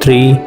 3,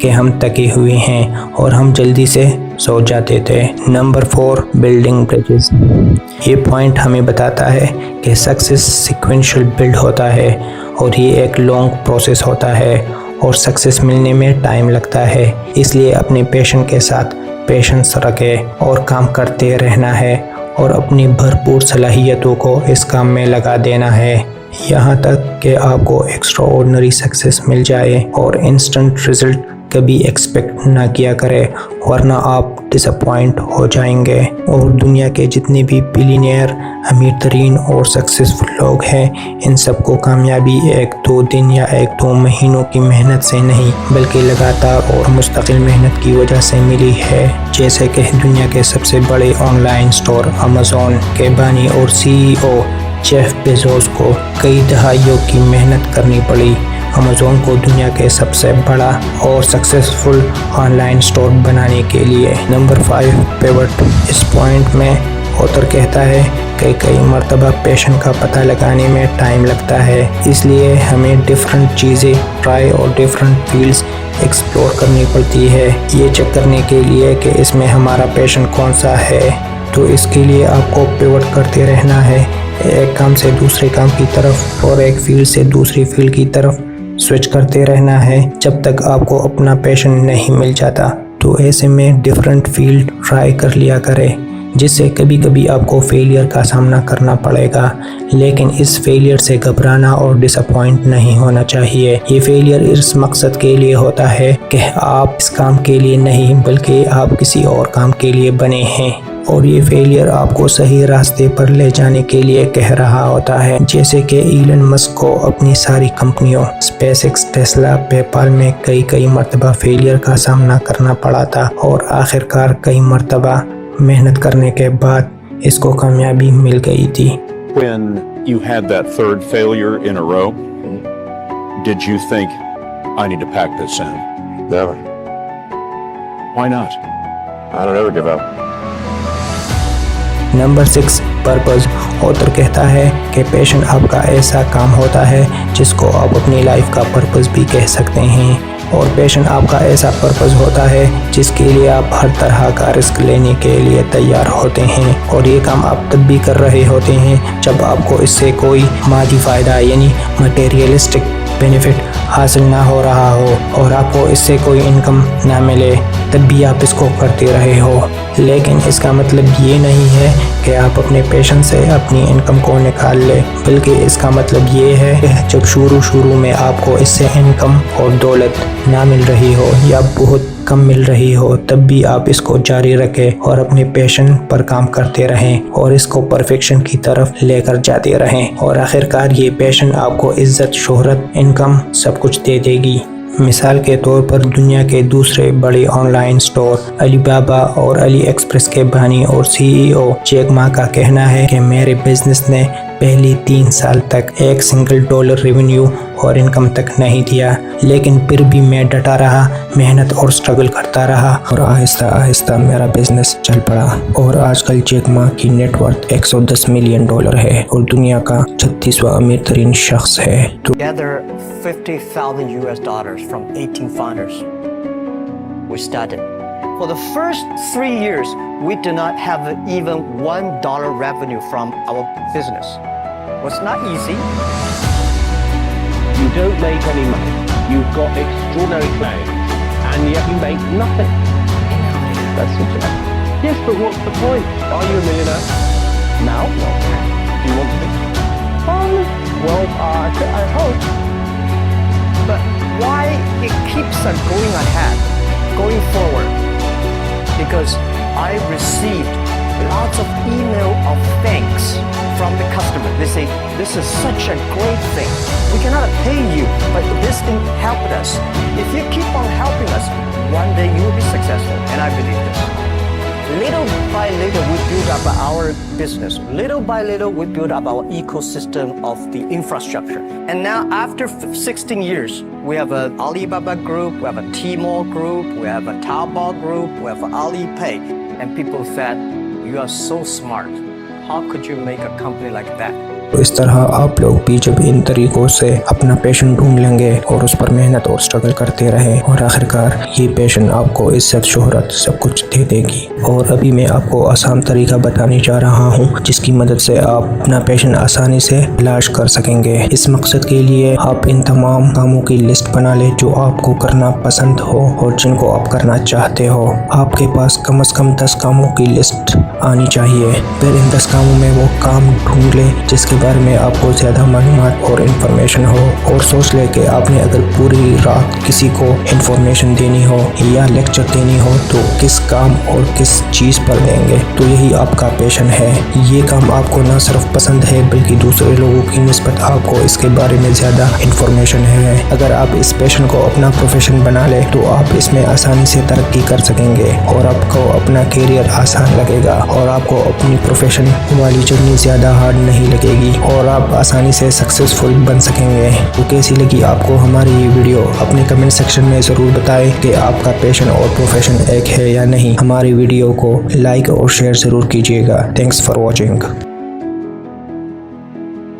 کہ ہم تھکے ہوئے ہیں اور ہم جلدی سے سو جاتے تھے۔ Number 4، building bridges. یہ پوائنٹ ہمیں بتاتا ہے کہ سکسیس سیکوینشل بلڈ ہوتا ہے اور یہ ایک لانگ پروسیس ہوتا ہے اور سکسیس ملنے میں ٹائم لگتا ہے۔ اس لیے اپنے پیشن کے ساتھ پیشنس رکھے اور کام کرتے رہنا ہے اور اپنی بھرپور صلاحیتوں کو اس کام میں لگا دینا ہے، یہاں تک کہ آپ کو ایکسٹرا آرڈنری سکسیس مل جائے۔ اور انسٹنٹ رزلٹ کبھی ایکسپیکٹ نہ کیا کرے ورنہ آپ ڈس اپوائنٹ ہو جائیں گے۔ اور دنیا کے جتنے بھی بلینئر، امیر ترین اور سکسیسفل لوگ ہیں، ان سب کو کامیابی 1-2 دن یا 1-2 مہینوں کی محنت سے نہیں بلکہ لگاتار اور مستقل محنت کی وجہ سے ملی ہے۔ جیسے کہ دنیا کے سب سے بڑے آن لائن اسٹور امیزون کے بانی اور CEO جیف بیزوس کو کئی دہائیوں کی محنت کرنی پڑی امیزون کو دنیا کے سب سے بڑا اور سکسیسفل آن لائن اسٹور بنانے کے لیے۔ نمبر 5، پیوٹ۔ اس پوائنٹ میں آتھر کہتا ہے کہ کئی مرتبہ پیشن کا پتہ لگانے میں ٹائم لگتا ہے، اس لیے ہمیں ڈیفرنٹ چیزیں ٹرائی اور ڈیفرنٹ فیلڈز ایکسپلور کرنی پڑتی ہے، یہ چیک کرنے کے لیے کہ اس میں ہمارا پیشن کون سا ہے۔ تو اس کے لیے آپ کو پیوٹ کرتے رہنا ہے، ایک کام سے دوسرے کام کی طرف اور ایک فیلڈ سے دوسری فیلڈ کی طرف سوئچ کرتے رہنا ہے جب تک آپ کو اپنا پیشن نہیں مل جاتا۔ تو ایسے میں ڈیفرنٹ فیلڈ ٹرائی کر لیا کرے، جس سے کبھی کبھی آپ کو فیلئر کا سامنا کرنا پڑے گا، لیکن اس فیلئر سے گھبرانا اور ڈس اپوائنٹ نہیں ہونا چاہیے۔ یہ فیلئر اس مقصد کے لیے ہوتا ہے کہ آپ اس کام کے لیے نہیں بلکہ آپ کسی اور کام کے لیے بنے ہیں، اور یہ فیلئر آپ کو صحیح راستے پر لے جانے کے لیے کہہ رہا ہوتا ہے۔ جیسے کہ ایلن مسک کو اپنی ساری کمپنیوں اسپیس ایکس، ٹیسلا، پے پال میں کئی مرتبہ فیلئر کا سامنا کرنا پڑا تھا اور آخرکار کئی مرتبہ محنت کرنے کے بعد اس کو کامیابی مل گئی تھی۔ When you had that third failure in a row, did you think, I need to pack this in? Never. Why not? I don't ever give up. Number 6، purpose. Author کہتا ہے کہ پیشن آپ کا ایسا کام ہوتا ہے جس کو آپ اپنی لائف کا پرپز بھی کہہ سکتے ہیں، اور پیشن آپ کا ایسا پرپز ہوتا ہے جس کے لیے آپ ہر طرح کا رسک لینے کے لیے تیار ہوتے ہیں، اور یہ کام آپ تب بھی کر رہے ہوتے ہیں جب آپ کو اس سے کوئی مادی فائدہ یعنی مٹیریلسٹک بینیفٹ حاصل نہ ہو رہا ہو اور آپ کو اس سے کوئی انکم نہ ملے، تب بھی آپ اس کو کرتے رہے ہو۔ لیکن اس کا مطلب یہ نہیں ہے کہ آپ اپنے پیشن سے اپنی انکم کو نکال لیں، بلکہ اس کا مطلب یہ ہے کہ جب شروع میں آپ کو اس سے انکم اور دولت نہ مل رہی ہو یا بہت کم مل رہی ہو، تب بھی آپ اس کو جاری رکھیں اور اپنے پیشن پر کام کرتے رہیں اور اس کو پرفیکشن کی طرف لے کر جاتے رہیں، اور آخرکار یہ پیشن آپ کو عزت، شہرت، انکم سب کچھ دے دے گی۔ مثال کے طور پر دنیا کے دوسرے بڑے آن لائن سٹور علی بابا اور علی ایکسپریس کے بانی اور CEO جیک ما کا کہنا ہے کہ میرے بزنس نے پہلی 3 سال تک $1 ریونیو اور انکم تک نہیں دیا، لیکن پھر بھی میں ڈٹا رہا، محنت اور سٹرگل کرتا رہا، اور آہستہ آہستہ میرا بزنس چل پڑا، اور آج کل جیک ما کی نیٹ ورتھ $110 ملین ہے اور دنیا کا 36واں امیر ترین شخص ہے۔ Together $50,000 from 18 founders. We started. For the first 3 years, we did not have even $1 revenue from our business. It was not easy. You don't make any money. You've got extraordinary claims, and yet you make nothing. That's interesting. Yes, but what's the point? Are you a millionaire? Now? No. Do you want to be? Well, I hope. But why it keeps on going ahead, going forward? Because I received lots of email of thanks from the customer. They say, this is such a great thing. We cannot pay you, but this thing helped us. If you keep on helping us, one day you will be successful. And I believe this. Little by little, we build up our business. Little by little, we build up our ecosystem of the infrastructure. And now, after 16 years, we have an Alibaba group, we have a Tmall group, we have a Taobao group, we have Alipay. And people said, you are so smart. How could you make a company like that? تو اس طرح آپ لوگ بھی جب ان طریقوں سے اپنا پیشن ڈھونڈ لیں گے اور اس پر محنت اور سٹرگل کرتے رہیں اور آخرکار یہ پیشن آپ کو عزت، شہرت سب کچھ دے دے گی۔ اور ابھی میں آپ کو آسان طریقہ بتانے جا رہا ہوں جس کی مدد سے آپ اپنا پیشن آسانی سے تلاش کر سکیں گے۔ اس مقصد کے لیے آپ ان تمام کاموں کی لسٹ بنا لیں جو آپ کو کرنا پسند ہو اور جن کو آپ کرنا چاہتے ہو۔ آپ کے پاس کم از کم 10 کاموں کی لسٹ آنی چاہیے۔ پھر ان 10 کاموں میں وہ کام ڈھونڈ لیں جس کے بارے میں آپ کو زیادہ معلومات اور انفارمیشن ہو، اور سوچ لیں کہ آپ نے اگر پوری رات کسی کو انفارمیشن دینی ہو یا لیکچر دینی ہو تو کس کام اور کس چیز پر دیں گے۔ تو یہی آپ کا پیشن ہے۔ یہ کام آپ کو نہ صرف پسند ہے بلکہ دوسرے لوگوں کی نسبت آپ کو اس کے بارے میں زیادہ انفارمیشن ہے۔ اگر آپ اس پیشن کو اپنا پروفیشن بنا لیں تو آپ اس میں آسانی سے ترقی کر سکیں گے اور آپ کو اپنا کیریئر آسان لگے گا اور آپ کو اپنی پروفیشن والی جرنی زیادہ ہارڈ نہیں لگے گی اور آپ آسانی سے سکسیسفل بن سکیں گے۔ تو کیسی لگی آپ کو ہماری یہ ویڈیو؟ اپنے کمنٹ سیکشن میں ضرور بتائیں کہ آپ کا پیشن اور پروفیشن ایک ہے یا نہیں۔ ہماری ویڈیو کو لائک اور شیئر ضرور کیجیے گا۔ Thanks for watching.